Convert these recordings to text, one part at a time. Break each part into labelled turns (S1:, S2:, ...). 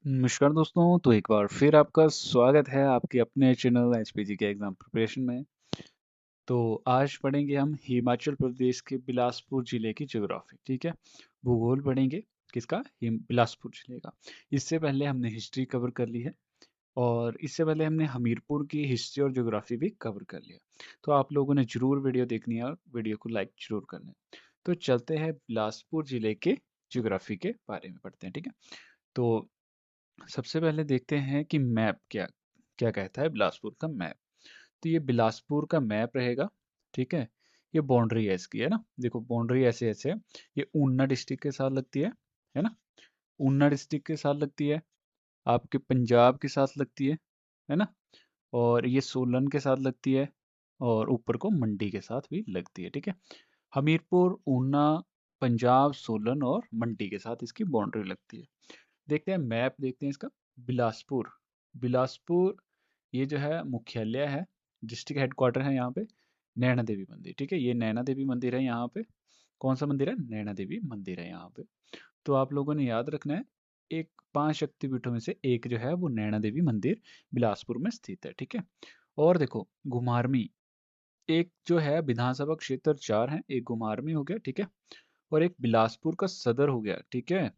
S1: नमस्कार दोस्तों, तो एक बार फिर आपका स्वागत है आपके अपने चैनल एचपीजी के एग्ज़ाम प्रिपरेशन में। तो आज पढ़ेंगे हम हिमाचल प्रदेश के बिलासपुर ज़िले की ज्योग्राफी, ठीक है? भूगोल पढ़ेंगे, किसका? बिलासपुर ज़िले का। इससे पहले हमने हिस्ट्री कवर कर ली है और इससे पहले हमने हमीरपुर की हिस्ट्री और ज्योग्राफी भी कवर कर लिया। तो आप लोगों ने ज़रूर वीडियो देखनी है और वीडियो को लाइक ज़रूर करना है। तो चलते हैं बिलासपुर ज़िले के ज्योग्राफी के बारे में पढ़ते हैं, ठीक है? तो सबसे पहले देखते हैं कि मैप क्या क्या कहता है बिलासपुर का मैप। तो ये बिलासपुर का मैप रहेगा, ठीक है? ये बाउंड्री है इसकी, है ना? देखो बाउंड्री ऐसे ऐसे है। ये ऊना डिस्ट्रिक्ट के साथ लगती है ना? ऊना डिस्ट्रिक्ट के साथ लगती है, आपके पंजाब के साथ लगती है ना? और ये सोलन के साथ लगती है और ऊपर को मंडी के साथ भी लगती है, ठीक है? हमीरपुर, ऊना, पंजाब, सोलन और मंडी के साथ इसकी बाउंड्री लगती है। देखते हैं मैप, देखते हैं इसका। बिलासपुर, बिलासपुर ये जो है मुख्यालय है, डिस्ट्रिक्ट हेडक्वार्टर है यहाँ पे। नैना देवी मंदिर, ठीक है? ये नैना देवी मंदिर है यहाँ पे। कौन सा मंदिर है? नैना देवी मंदिर है यहाँ पे। तो आप लोगों ने याद रखना है, एक 5 शक्तिपीठों में से एक जो है वो नैना देवी मंदिर बिलासपुर में स्थित है, ठीक है? और देखो घुमारवी, एक जो है विधानसभा क्षेत्र 4 है, एक घुमारवी हो गया, ठीक है? और एक बिलासपुर का सदर हो गया, ठीक है?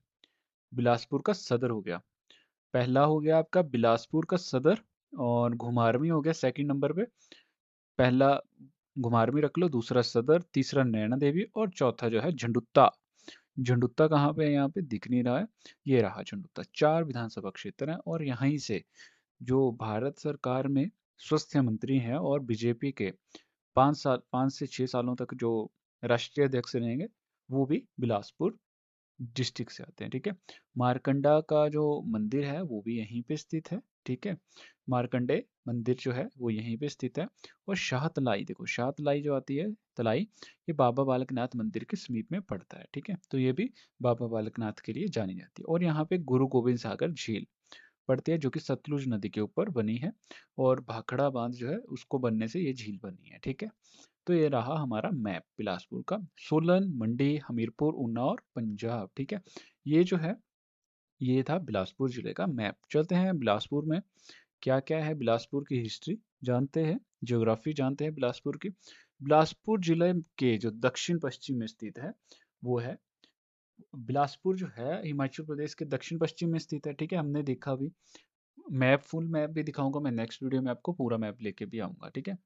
S1: बिलासपुर का सदर हो गया। पहला हो गया आपका बिलासपुर का सदर और घुमारवी हो गया सेकंड नंबर पे। पहला घुमारवी रख लो, दूसरा सदर, तीसरा नैना देवी और चौथा जो है झंडुत्ता। झंडुत्ता कहाँ पे है? यहाँ पे दिख नहीं रहा है, ये रहा झंडुत्ता। 4 विधानसभा क्षेत्र हैं और यहीं से जो भारत सरकार में स्वास्थ्य मंत्री हैं और बीजेपी के 5 से 6 सालों तक जो राष्ट्रीय अध्यक्ष रहेंगे, वो भी बिलासपुर डिस्ट्रिक्ट से आते हैं, ठीक है? मारकंडा का जो मंदिर है वो भी यहीं पे स्थित है, ठीक है? मार्कंडे मंदिर जो है वो यहीं पे स्थित है। और शाहतलाई, देखो शाहतलाई जो आती है, तलाई, ये बाबा बालकनाथ मंदिर के समीप में पड़ता है, ठीक है? तो ये भी बाबा बालकनाथ के लिए जानी जाती है। और यहाँ पे गुरु गोविंद सागर झील पड़ती है जो कि सतलुज नदी के ऊपर बनी है और भाखड़ा बांध जो है उसको बनने से ये झील बनी है, ठीक है? तो ये रहा हमारा मैप बिलासपुर का। सोलन, मंडी, हमीरपुर, ऊना और पंजाब, ठीक है? ये जो है ये था बिलासपुर जिले का मैप। चलते हैं बिलासपुर में क्या क्या है, बिलासपुर की हिस्ट्री जानते हैं, ज्योग्राफी जानते हैं बिलासपुर की। बिलासपुर जिले के जो दक्षिण पश्चिम में स्थित है वो है, बिलासपुर जो है हिमाचल प्रदेश के दक्षिण पश्चिम में स्थित है, ठीक है? हमने देखा भी, मैप फुल मैप भी दिखाऊंगा मैं नेक्स्ट वीडियो में, आपको पूरा मैप लेके भी आऊंगा, ठीक है?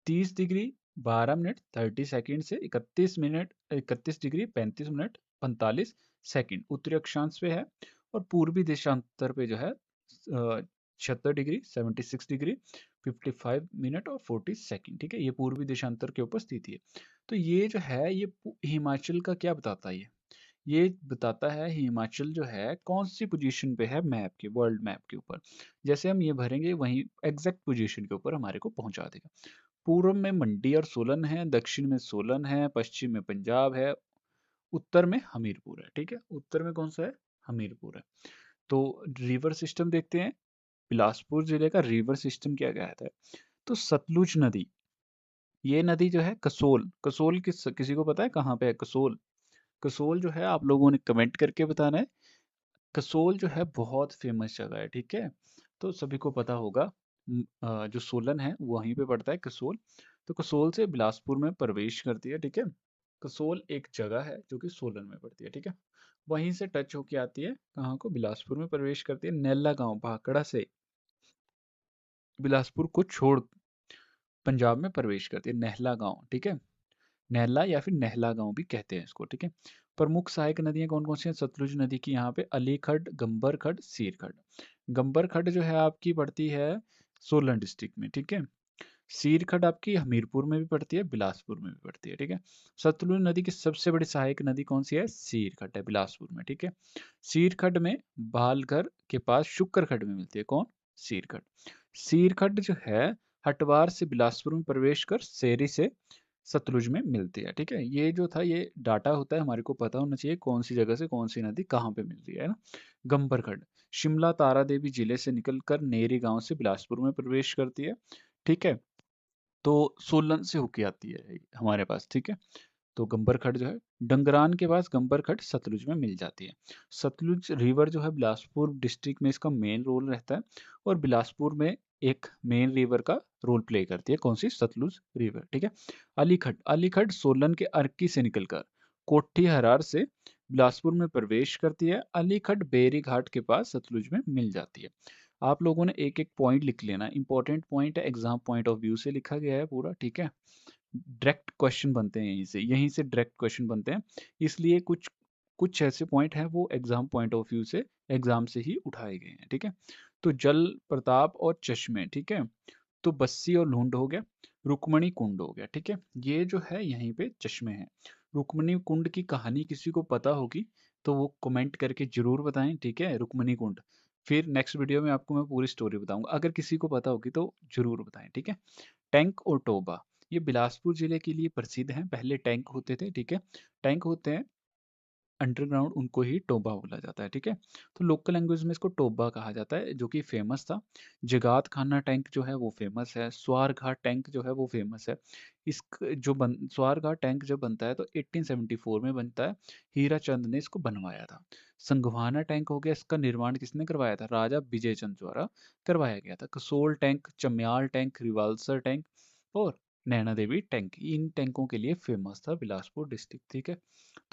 S1: 30 डिग्री 12 मिनट 30 सेकंड से 31 मिनट 31 डिग्री 35 मिनट 45 सेकंड उत्तरी अक्षांश पे है। और पूर्वी देशांतर पे जो है 76 डिग्री 76 डिग्री 55 मिनट और 40 सेकंड, ठीक है? ये पूर्वी देशांतर के ऊपर स्थिति है। तो ये जो है ये हिमाचल का क्या बताता है? ये बताता है हिमाचल जो है कौन सी पोजीशन पे है मैप के, वर्ल्ड मैप के ऊपर। जैसे हम ये भरेंगे वहीं एग्जैक्ट पोजीशन के ऊपर हमारे को पहुंचा देगा। पूर्व में मंडी और सोलन है, दक्षिण में सोलन है, पश्चिम में पंजाब है, उत्तर में हमीरपुर है, ठीक है? उत्तर में कौन सा है? हमीरपुर है। तो रिवर सिस्टम देखते हैं, बिलासपुर जिले का रिवर सिस्टम क्या कहता है? तो सतलुज नदी, ये नदी जो है कसोल, कसोल किसी को पता है कहाँ पे है कसोल? कसोल जो है आप लोगों ने कमेंट करके बताना है। कसोल जो है बहुत फेमस जगह है, ठीक है? तो सभी को पता होगा। जो सोलन है वहीं पे पड़ता है कसोल। तो कसोल से बिलासपुर में प्रवेश करती है, ठीक है? कसोल एक जगह है जो कि सोलन में पड़ती है, ठीक है? वहीं से टच होके आती है कहाँ को? बिलासपुर में प्रवेश करती है। नैला गांव भाखड़ा से बिलासपुर को छोड़ पंजाब में प्रवेश करती है, नहला गांव, ठीक है? नहला या फिर नहला गांव भी कहते हैं इसको, ठीक है? प्रमुख सहायक नदियां कौन कौन सी हैं सतलुज नदी की? यहाँ पे अली खड्ड, गंबर खड्ड, सीर खड्ड। गंबर खड्ड जो है आपकी पड़ती है सोलन डिस्ट्रिक्ट में, ठीक है? सीर खड्ड आपकी हमीरपुर में भी पड़ती है, बिलासपुर में भी पड़ती है, ठीक है? सतलुज नदी की सबसे बड़ी सहायक नदी कौन सी है? सीर खड्ड है बिलासपुर में, ठीक है? सीर खड्ड में बालघर के पास शुक्र खड्ड में मिलती है, कौन? सीर खड्ड। सीर खड्ड जो है हटवार से बिलासपुर में प्रवेश कर सेरी से सतलुज में मिलती है, ठीक है? ये जो था ये डाटा होता है, हमारे को पता होना चाहिए कौन सी जगह से कौन सी नदी कहाँ पे मिल रही है ना? गंबरखंड शिमला तारा देवी जिले से निकलकर नेरी गांव से बिलासपुर में प्रवेश करती है, ठीक है? तो सोलन से होके आती है ये हमारे पास, ठीक है? तो गंबर खट जो है, डंगरान के पास गंबर खट सतलुज में मिल जाती है। सतलुज रिवर जो है बिलासपुर डिस्ट्रिक्ट में इसका मेन रोल रहता है, और बिलासपुर में एक मेन रिवर का रोल प्ले करती है, कौन सी, सतलुज रिवर, ठीक है। अलीखट, अलीखट सोलन के अर्की से निकलकर कोठी हरार से बिलासपुर में प्रवेश करती है। अलीखट बेरी घाट के पास सतलुज में मिल जाती है। आप लोगों ने एक एक पॉइंट लिख लेना, इंपॉर्टेंट पॉइंट है, एग्जाम पॉइंट ऑफ व्यू से लिखा गया है पूरा, ठीक है। डायरेक्ट क्वेश्चन बनते हैं यहीं से डायरेक्ट क्वेश्चन बनते हैं, इसलिए कुछ कुछ ऐसे पॉइंट हैं वो एग्जाम पॉइंट ऑफ व्यू से एग्जाम से ही उठाए गए हैं, ठीक है। तो जल प्रताप और चश्मे, ठीक है। तो बस्सी और लुंड हो गया, रुक्मणी कुंड हो गया, ठीक है। ये जो है यहीं पे चश्मे हैं। रुक्मणी कुंड की कहानी किसी को पता होगी तो वो कमेंट करके जरूर बताएं, ठीक है, रुक्मणी कुंड। फिर नेक्स्ट वीडियो में आपको मैं पूरी स्टोरी बताऊंगा, अगर किसी को पता होगी तो जरूर बताएं, ठीक है। टैंक और टोबा, ये बिलासपुर जिले के लिए प्रसिद्ध हैं। पहले टैंक होते थे, ठीक है। टैंक होते हैं अंडरग्राउंड, उनको ही टोबा बोला जाता है, ठीक है। तो लोकल लैंग्वेज में इसको टोबा कहा जाता है, जो कि फेमस था। जगात खाना टैंक जो है वो फेमस है। स्वार घाट टैंक जो है वो फेमस है। इस स्वार घाट टैंक जब बनता है तो 1874 में बनता है। हीरा चंद ने इसको बनवाया था। संगवाना टैंक हो गया, इसका निर्माण किसने करवाया था, राजा विजय चंद द्वारा करवाया गया था। Kasol tank, Chamyal tank, Rewalsar tank और नैना देवी टैंक, इन टैंकों के लिए फेमस था बिलासपुर डिस्ट्रिक्ट, ठीक है।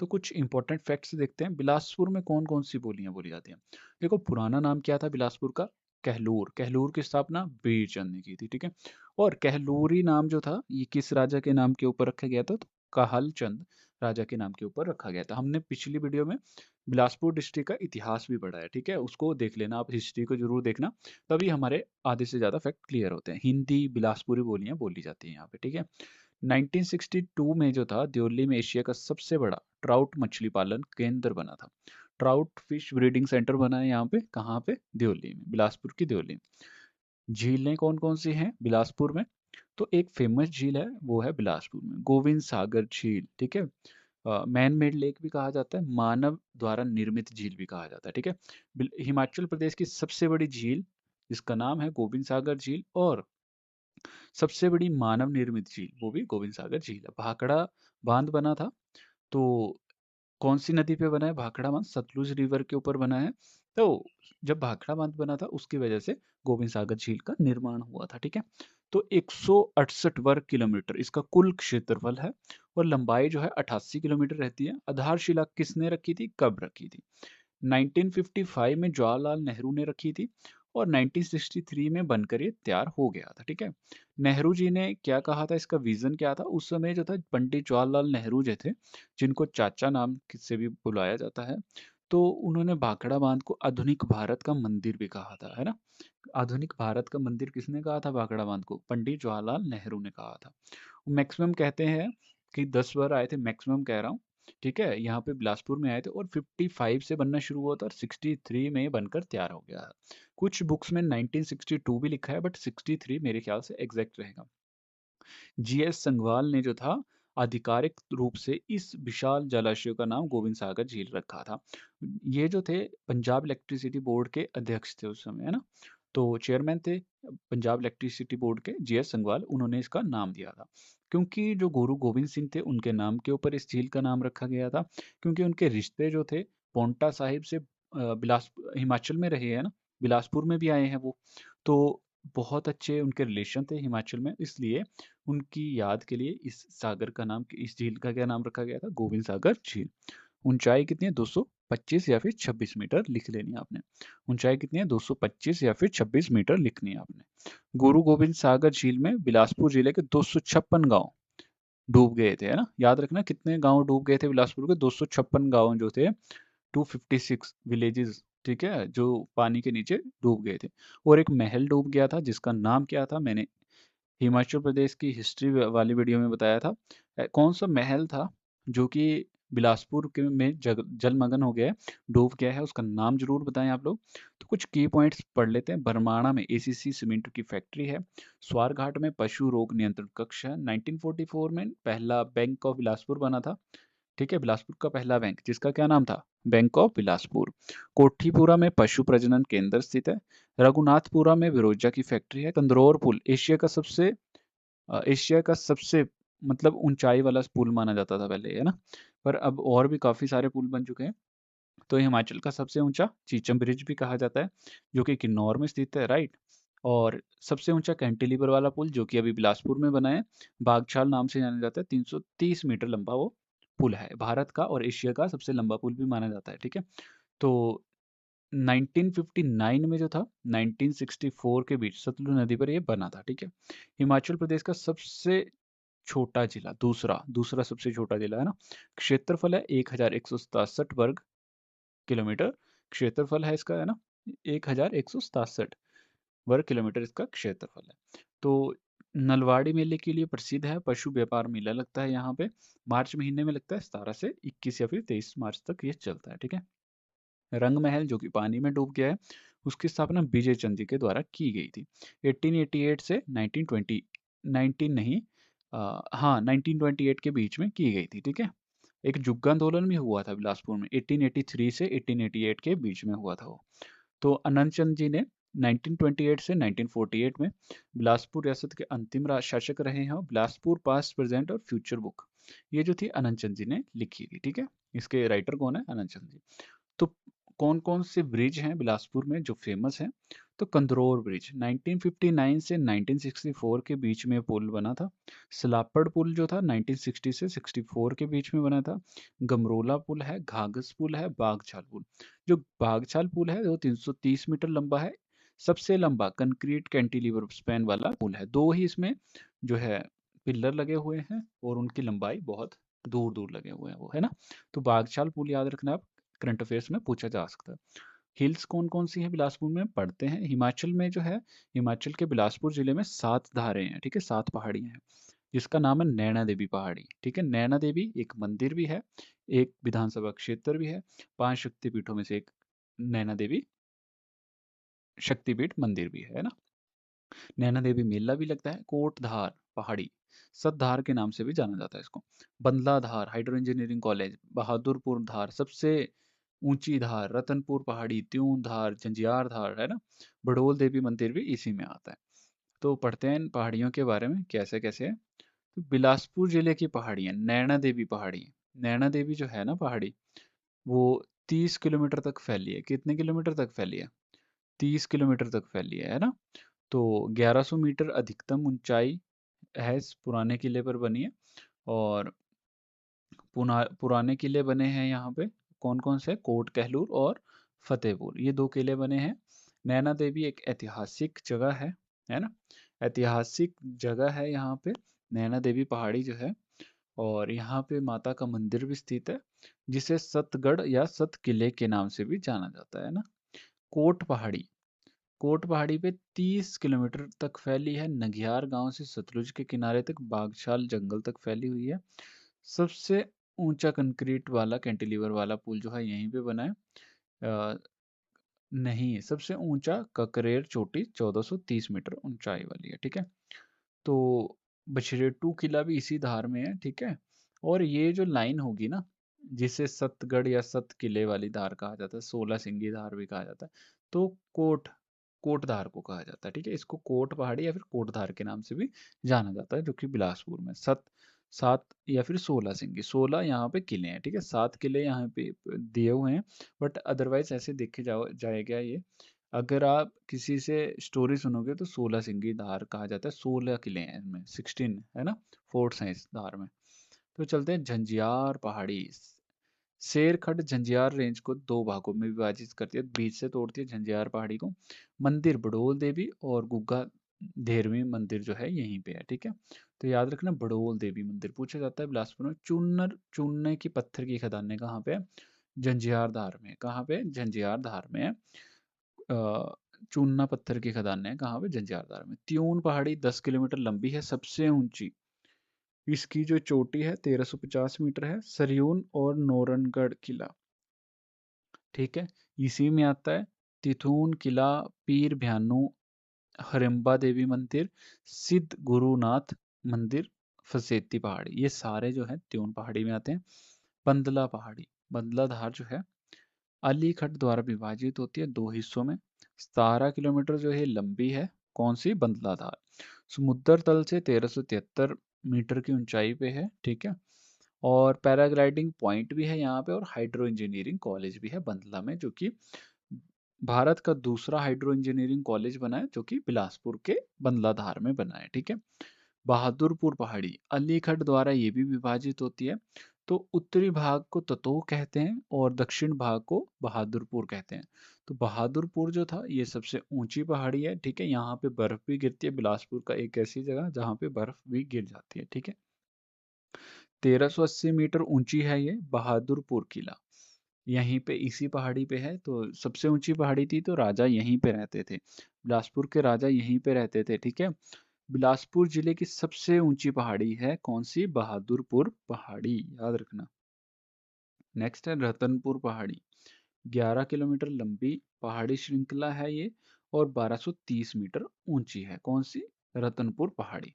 S1: तो कुछ इंपॉर्टेंट फैक्ट्स देखते हैं, बिलासपुर में कौन कौन सी बोलियां बोली जाती हैं। देखो, पुराना नाम क्या था बिलासपुर का, कहलूर। कहलूर की स्थापना बीरचंद ने की थी, ठीक है। और कहलूरी नाम जो था ये किस राजा के नाम के ऊपर रखा गया था, तो काहल चंद राजा के नाम के ऊपर रखा गया था। हमने पिछली वीडियो में बिलासपुर डिस्ट्रिक्ट का इतिहास भी पढ़ा है, ठीक है, उसको देख लेना, आप हिस्ट्री को जरूर देखना, तभी हमारे आधे से ज्यादा फैक्ट क्लियर होते हैं। हिंदी बिलासपुरी बोलियां बोली जाती हैं यहाँ पे, ठीक है। 1962 में जो था, दियोली में एशिया का सबसे बड़ा ट्राउट मछली पालन केंद्र बना था। ट्राउट फिश ब्रीडिंग सेंटर बना है यहाँ पे, कहाँ पे, दियोली में, बिलासपुर की दियोली में। झीलें कौन कौन सी हैं बिलासपुर में, तो एक फेमस झील है वो है बिलासपुर में गोविंद सागर झील, ठीक है। मैन मेड लेक भी कहा जाता है, मानव द्वारा निर्मित झील भी कहा जाता है, ठीक है। हिमाचल प्रदेश की सबसे बड़ी झील जिसका नाम है गोविंद सागर झील, और सबसे बड़ी मानव निर्मित झील वो भी गोविंद सागर झील है। भाखड़ा बांध बना था, तो कौन सी नदी पे बना है भाखड़ा बांध, सतलुज रिवर के ऊपर बना है। तो जब भाखड़ा बांध बना था उसकी वजह से गोविंद सागर झील का निर्माण हुआ था, ठीक है। तो 168 वर्ग किलोमीटर इसका कुल क्षेत्रफल है, और लंबाई जो है 88 किलोमीटर रहती है। आधारशिला किसने रखी थी, कब रखी थी, 1955 में जवाहरलाल नेहरू ने रखी थी, और 1963 में बनकर ये तैयार हो गया था, ठीक है। नेहरू जी ने क्या कहा था, इसका विजन क्या था उस समय जो था, पंडित जवाहरलाल नेहरू जो थे, जिनको चाचा नाम से भी बुलाया जाता है, तो उन्होंने भाखड़ा बांध को आधुनिक भारत का मंदिर भी कहा था, है ना। आधुनिक भारत का मंदिर किसने कहा था भाखड़ा बांध को, पंडित जवाहरलाल नेहरू ने कहा था। मैक्सिमम कहते हैं कि 10 बार आए थे, मैक्सिमम कह रहा हूँ, ठीक है। यहाँ पे बिलासपुर में आए थे, और 55 से बनना शुरू हुआ था, और 63 में बनकर तैयार हो गया। कुछ बुक्स में 1962 भी लिखा है, बट 63 मेरे ख्याल से एग्जैक्ट रहेगा। जीएस संघवाल ने जो था आधिकारिक रूप से इस विशाल जलाशय का नाम गोविंद सागर झील रखा था। ये जो थे पंजाब इलेक्ट्रिसिटी बोर्ड के अध्यक्ष थे उस समय, है ना। तो चेयरमैन थे पंजाब इलेक्ट्रिसिटी बोर्ड के जीएस संघवाल, उन्होंने इसका नाम दिया था। क्योंकि जो गुरु गोविंद सिंह थे उनके नाम के ऊपर इस झील का नाम रखा गया था, क्योंकि उनके रिश्ते जो थे पोंटा साहिब से हिमाचल में रहे हैं ना, बिलासपुर में भी आए हैं वो। तो बहुत अच्छे उनके रिलेशन थे हिमाचल में, इसलिए उनकी याद के लिए इस सागर का नाम, इस झील का क्या नाम रखा गया था, गोविंद सागर झील। ऊंचाई कितनी है, 225 या फिर 26 मीटर लिख लेनी है आपने। ऊंचाई कितनी है, 225 या फिर 26 मीटर लिखनी है आपने। गुरु गोविंद सागर झील में बिलासपुर जिले के 256 गांव डूब गए थे, है ना। याद रखना कितने गांव डूब गए थे बिलासपुर के, 256 गांव जो थे, 256 विलेजेस, ठीक है, जो पानी के नीचे डूब गए थे। और एक महल डूब गया था जिसका नाम क्या था, मैंने हिमाचल प्रदेश की हिस्ट्री वाली वीडियो में बताया था। कौन सा महल था जो कि बिलासपुर के में जलमग्न हो गया है, डूब गया है, उसका नाम जरूर बताएं आप लोग। तो कुछ की पॉइंट्स पढ़ लेते हैं। बरमाणा में एसीसी सीमेंट की फैक्ट्री है। स्वारघाट में पशु रोग नियंत्रण कक्ष है। 1944 में पहला बैंक ऑफ बिलासपुर बना था, ठीक है, बिलासपुर का पहला बैंक जिसका क्या नाम था, बैंक ऑफ बिलासपुर। कोठीपुरा में पशु प्रजनन केंद्र स्थित है। रघुनाथपुरा में विरोजा की फैक्ट्री है। कंदरौर पुल एशिया का सबसे मतलब ऊंचाई वाला पुल माना जाता था पहले, है ना। पर अब और भी काफ़ी सारे पुल बन चुके हैं। तो हिमाचल का सबसे ऊंचा चीचम ब्रिज भी कहा जाता है, जो कि किन्नौर में स्थित है, राइट। और सबसे ऊंचा कैंटिलीवर वाला पुल जो कि अभी बिलासपुर में बना है, बागछाल नाम से जाना जाता है। 330 मीटर लंबा वो पुल है, भारत का और एशिया का सबसे लंबा पुल भी माना जाता है, ठीक है। तो 1959 में जो था, 1964 के बीच सतलुज नदी पर ये बना था, ठीक है। हिमाचल प्रदेश का सबसे छोटा जिला, दूसरा दूसरा सबसे छोटा जिला, है ना। क्षेत्रफल है 1167 वर्ग किलोमीटर क्षेत्रफल है इसका, है ना। 1167 वर्ग किलोमीटर इसका क्षेत्रफल है। तो नलवाड़ी मेले के लिए प्रसिद्ध है, पशु व्यापार मेला लगता है यहाँ पे, मार्च महीने में लगता है, 17 से 21 या फिर 23 मार्च तक ये चलता है, ठीक है। रंग महल जो कि पानी में डूब गया है, उसकी स्थापना विजय चंद जी के द्वारा की गई थी 1888 से 1920, 19 नहीं, हाँ 1928 के बीच में की गई थी, ठीक है। एक जुग्गा आंदोलन भी हुआ था बिलासपुर में, 1883 से 1888 के बीच में हुआ था वो। तो अनंत चंद जी ने 1928 से 1948 में बिलासपुर रियासत के अंतिम शासक रहे हैं, और बिलासपुर पास्ट प्रेजेंट और फ्यूचर बुक ये जो थी अनंत चंद जी ने लिखी थी, ठीक है। इसके राइटर कौन है? अनंत चंद जी। तो कौन कौन से ब्रिज हैं बिलासपुर में जो फेमस हैं? तो कंदरौर ब्रिज 1959 से 1964 के बीच में पुल बना था। सलापड़ पुल जो था 1960 से 64 के बीच में बना था। गमरोला पुल है, घाघस पुल है, बागछाल पुल। जो बागछाल पुल है वो 330 मीटर लंबा है, सबसे लंबा कंक्रीट कैंटिलीवर स्पैन वाला पुल है। दो ही इसमें जो है पिलर लगे हुए हैं, और उनकी लंबाई बहुत दूर दूर लगे हुए हैं वो, है ना। तो बागछाल पुल याद रखना आप, करंट अफेयर्स में पूछा जा सकता है। हिल्स कौन कौन सी हैं बिलासपुर में पढ़ते हैं। हिमाचल में जो है, हिमाचल के बिलासपुर जिले में 7 धारें हैं, ठीक है, 7 पहाड़ियां हैं, जिसका नाम है नैना देवी पहाड़ी, ठीक है। नैना देवी एक मंदिर भी है, एक विधानसभा क्षेत्र भी है, 5 शक्तिपीठों में से एक नैना देवी शक्तिपीठ मंदिर भी है ना। नैना देवी मेला भी लगता है। कोटधार पहाड़ी सतधार के नाम से भी जाना जाता है इसको। बंदला धार हाइड्रो इंजीनियरिंग कॉलेज, बहादुरपुर धार सबसे ऊंची धार, रतनपुर पहाड़ी, त्यून धार, जंजियार धार, है ना। बड़ोल देवी मंदिर भी इसी में आता है। तो पढ़ते हैं इन पहाड़ियों के बारे में कैसे कैसे है। तो बिलासपुर जिले की पहाड़ियां, नैना देवी पहाड़ी, नैना देवी जो है ना पहाड़ी, वो 30 किलोमीटर तक फैली है। कितने किलोमीटर तक फैली है? 30 किलोमीटर तक फैली है ना। तो 1100 मीटर अधिकतम ऊंचाई है, इस पुराने किले पर बनी है। और पुराने किले बने हैं यहाँ पे, कौन कौन से? कोट कहलूर और फतेहपुर, ये 2 किले बने हैं। नैना देवी एक ऐतिहासिक जगह है ना। ऐतिहासिक जगह है यहाँ पे नैना देवी पहाड़ी जो है। और यहाँ पे माता का मंदिर भी स्थित है, जिसे सतगढ़ या सत किले के नाम से भी जाना जाता है ना। कोट पहाड़ी, कोट पहाड़ी पे 30 किलोमीटर तक फैली है। नगियार गांव से सतलुज के किनारे तक बागशाल जंगल तक फैली हुई है। सबसे ऊंचा कंक्रीट वाला कैंटिलीवर वाला पुल जो है यहीं पे बना है। अ, नहीं, सबसे ऊंचा ककरेर चोटी 1430 मीटर ऊंचाई वाली है, ठीक है। तो बछरेटू किला भी इसी धार में है, ठीक है। और ये जो लाइन होगी ना, जिसे सतगढ़ या सत किले वाली धार कहा जाता है, 16 सिंगी धार भी कहा जाता है, तो कोटधार को कहा जाता है, ठीक है। इसको कोट पहाड़ी या फिर कोटधार के नाम से भी जाना जाता है, जो कि बिलासपुर में सात या फिर 16 सिंगी, 16 यहाँ पे किले हैं, ठीक है। 7 किले यहाँ पे दिए हुए हैं, बट अदरवाइज ऐसे देखे जाएगा ये। अगर आप किसी से स्टोरी सुनोगे तो 16 सिंगी धार कहा जाता है, 16 किले हैं इनमें, 16 है ना, फोर्ट्स हैं इस धार में। तो चलते हैं झंझार पहाड़ी। शेरखट झंझार रेंज को 2 भागों में विभाजित करती है, बीच से तोड़ती है झंझार पहाड़ी को। मंदिर बड़ोल देवी और गुग्गा धेरवी मंदिर जो है यहीं पे है, ठीक है। तो याद रखना, बड़ोल देवी मंदिर पूछा जाता है बिलासपुर में। चूनर चूने की पत्थर की खदानें कहाँ पे है? झंझार धार में। कहाँ पे? झंझार धार में है। चूना पत्थर की खदानें हैं कहाँ पे? झंझार धार में। त्यून पहाड़ी 10 किलोमीटर लंबी है, सबसे ऊंची। इसकी जो चोटी है 1350 मीटर है। सरयून और नौरनगढ़ किला, ठीक है, इसी में आता है। तिथून किला, पीर भ्यानू, हरिम्बा देवी मंदिर, सिद्ध गुरुनाथ मंदिर, फसेती पहाड़ी, ये सारे जो है त्यून पहाड़ी में आते हैं। बंदला पहाड़ी, बंदला धार जो है अलीखट द्वारा विभाजित होती है 2 हिस्सों में। 17 किलोमीटर जो है लंबी है। कौन सी? बंदला धार। समुद्र तल से 1373 मीटर की ऊंचाई पे है, ठीक है। और पैराग्लाइडिंग पॉइंट भी है यहाँ पे, और हाइड्रो इंजीनियरिंग कॉलेज भी है बंदला में, जो कि भारत का दूसरा हाइड्रो इंजीनियरिंग कॉलेज बना है, जो कि बिलासपुर के बंदला धार में बना है, ठीक है। बहादुरपुर पहाड़ी अलीगढ़ द्वारा ये भी विभाजित होती है। तो उत्तरी भाग को ततोह कहते हैं और दक्षिण भाग को बहादुरपुर कहते हैं। तो बहादुरपुर जो था ये सबसे ऊंची पहाड़ी है, ठीक है। यहाँ पे बर्फ भी गिरती है, बिलासपुर का एक ऐसी जगह जहाँ पे बर्फ भी गिर जाती है, ठीक है। 1380 मीटर ऊंची है ये बहादुरपुर किला। यहीं पे इसी पहाड़ी पे है, तो सबसे ऊंची पहाड़ी थी, तो राजा यहीं पे रहते थे। बिलासपुर के राजा यहीं पे रहते थे, ठीक है। बिलासपुर जिले की सबसे ऊंची पहाड़ी है कौन सी? बहादुरपुर पहाड़ी, याद रखना। नेक्स्ट है रतनपुर पहाड़ी। 11 किलोमीटर लंबी पहाड़ी श्रृंखला है ये, और 1230 मीटर ऊंची है। कौन सी? रतनपुर पहाड़ी।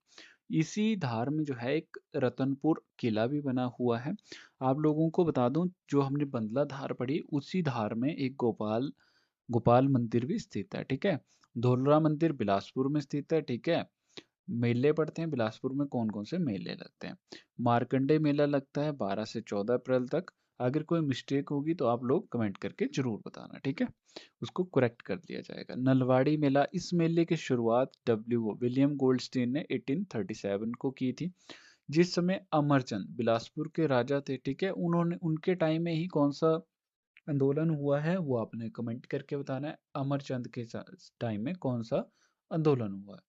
S1: इसी धार में जो है एक रतनपुर किला भी बना हुआ है। आप लोगों को बता दूं, जो हमने बंदला धार पढ़ी, उसी धार में एक गोपाल गोपाल मंदिर भी स्थित है, ठीक है। धोलरा मंदिर बिलासपुर में स्थित है, ठीक है। मेले पड़ते हैं बिलासपुर में, कौन कौन से मेले लगते हैं? मार्कंडे मेला लगता है 12 से 14 अप्रैल तक। अगर कोई मिस्टेक होगी तो आप लोग कमेंट करके जरूर बताना, ठीक है। उसको करेक्ट कर दिया जाएगा। नलवाड़ी मेला, इस मेले की शुरुआत विलियम गोल्डस्टीन ने 1837 को की थी, जिस समय अमरचंद बिलासपुर के राजा थे, ठीक है। उन्होंने उनके टाइम में ही कौन सा आंदोलन हुआ है वो आपने कमेंट करके बताना है। अमरचंद के टाइम में कौन सा आंदोलन हुआ है?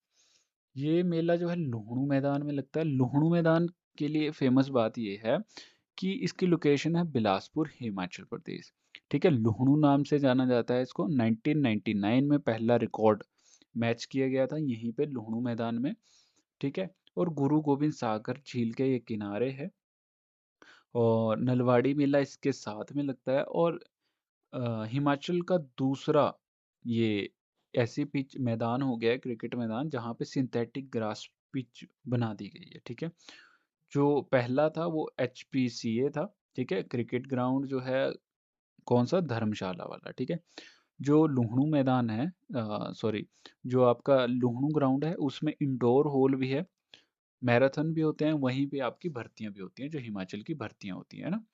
S1: ये मेला जो है लुहणू मैदान में लगता है। लुहणू मैदान के लिए फेमस बात ये है कि इसकी लोकेशन है बिलासपुर, हिमाचल प्रदेश, ठीक है। लुहणू नाम से जाना जाता है इसको। 1999 में पहला रिकॉर्ड मैच किया गया था यहीं पे लुहणू मैदान में, ठीक है। और गुरु गोविंद सागर झील के ये किनारे है, और नलवाड़ी मेला इसके साथ में लगता है। और हिमाचल का दूसरा ये ऐसी पिच मैदान हो गया है, क्रिकेट मैदान, जहाँ पे सिंथेटिक ग्रास पिच बना दी गई है, ठीक है। जो पहला था वो HPCA था, ठीक है। क्रिकेट ग्राउंड जो है कौन सा? धर्मशाला वाला, ठीक है। जो लुहणू मैदान है, सॉरी, जो आपका लुहणू ग्राउंड है, उसमें इंडोर हॉल भी है, मैराथन भी होते हैं, वहीं पे आपकी भर्तियां भी होती हैं, जो हिमाचल की भर्तियां होती हैं ना।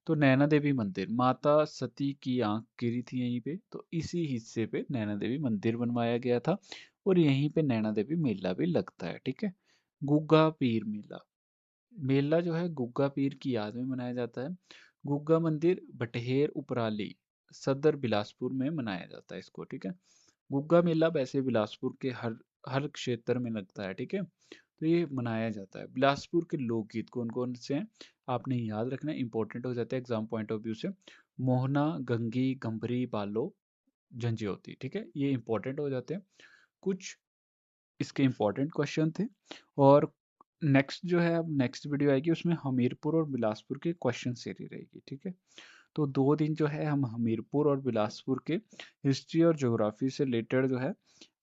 S1: तो नैना देवी मंदिर, माता सती की आंख गिरी थी यहीं पे, तो इसी हिस्से पे नैना देवी मंदिर बनवाया गया था, और यहीं पे नैना देवी मेला भी लगता है, ठीक है। गुग्गा पीर मेला, मेला जो है गुग्गा पीर की याद में मनाया जाता है। गुग्गा मंदिर बटहेर उपराली सदर बिलासपुर में मनाया जाता है इसको, ठीक है। गुग्गा मेला वैसे बिलासपुर के हर हर क्षेत्र में लगता है, ठीक है। तो ये मनाया जाता है। बिलासपुर के लोकगीत कौन कौन से हैं आपने याद रखना है, इंपॉर्टेंट हो जाते हैं एग्जाम पॉइंट ऑफ व्यू से। मोहना, गंगी, गंभरी, बालो, झंझोती, ठीक है। ये इंपॉर्टेंट हो जाते हैं। कुछ इसके इंपॉर्टेंट क्वेश्चन थे। और नेक्स्ट जो है, अब नेक्स्ट वीडियो आएगी, उसमें हमीरपुर और बिलासपुर के क्वेश्चन सीरीज रहेगी, ठीक है। तो 2 दिन जो है हम हमीरपुर और बिलासपुर के हिस्ट्री और ज्योग्राफी से रिलेटेड जो है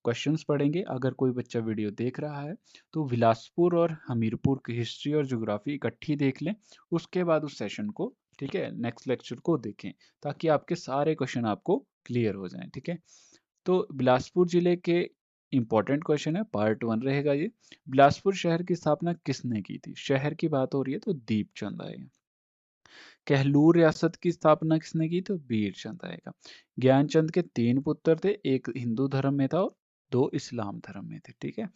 S1: क्वेश्चंस पढ़ेंगे। अगर कोई बच्चा वीडियो देख रहा है तो बिलासपुर और हमीरपुर की हिस्ट्री और ज्योग्राफी इकट्ठी देख लें, उसके बाद उस सेशन को, ठीक है, नेक्स्ट लेक्चर को देखें, ताकि आपके सारे क्वेश्चन आपको क्लियर हो जाएं, ठीक है। तो बिलासपुर जिले के इंपॉर्टेंट क्वेश्चन है, पार्ट 1 रहेगा ये। बिलासपुर शहर की स्थापना किसने की थी? शहर की बात हो रही है तो दीपचंद आएगा। कहलूर रियासत की स्थापना किसने की? तो बीरचंद आएगा। ज्ञानचंद के 3 पुत्र थे, एक हिंदू धर्म में था और 2 इस्लाम धर्म में थे, ठीक है।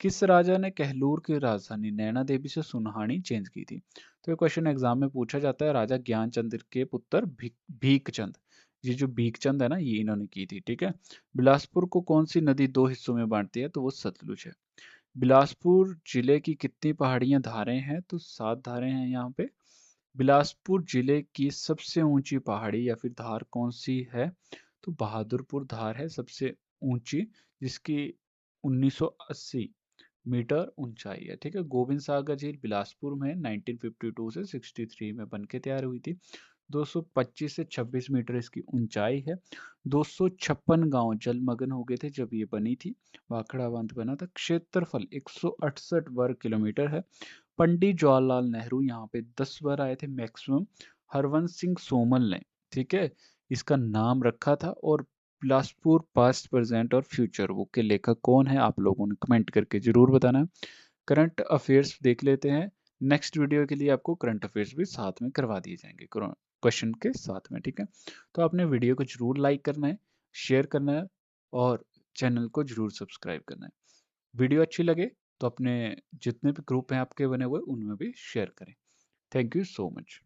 S1: किस राजा ने कहलूर की राजधानी नैना देवी से सुनहानी चेंज की थी? तो ये क्वेश्चन एग्जाम में पूछा जाता है। राजा ज्ञानचंद के पुत्र भीकचंद, ये जो भीकचंद है ना, ये इन्होंने की थी, ठीक है। बिलासपुर को कौन सी नदी 2 हिस्सों में बांटती है? तो वो सतलुज है। बिलासपुर जिले की कितनी पहाड़ियां धारें हैं? तो 7 धारें हैं यहाँ पे। बिलासपुर जिले की सबसे ऊंची पहाड़ी या फिर धार कौन सी है? तो बहादुरपुर धार है सबसे ऊंची, जिसकी 1980 मीटर ऊंचाई है, ठीक है। गोविंद सागर झील बिलासपुर में 1952 से 63 में बन के तैयार हुई थी। 225 से 26 मीटर इसकी ऊंचाई है। 256 गांव जलमग्न हो गए थे जब ये बनी थी। भाखड़ा बांध बना था। क्षेत्रफल 168 वर्ग किलोमीटर है। पंडित जवाहरलाल नेहरू यहाँ पे 10 बार आए थे मैक्सिमम। हरवंश सिंह सोमल ने, ठीक है, इसका नाम रखा था। और बिलासपुर पास्ट, प्रेजेंट और फ्यूचर बुक के लेखक कौन है? आप लोगों ने कमेंट करके जरूर बताना है। करंट अफेयर्स देख लेते हैं। नेक्स्ट वीडियो के लिए आपको करंट अफेयर्स भी साथ में करवा दिए जाएंगे क्वेश्चन के साथ में, ठीक है। तो आपने वीडियो को जरूर लाइक करना है, शेयर करना है और चैनल को जरूर सब्सक्राइब करना है। वीडियो अच्छी लगे तो अपने जितने भी ग्रुप हैं आपके बने हुए उनमें भी शेयर करें। Thank you so much.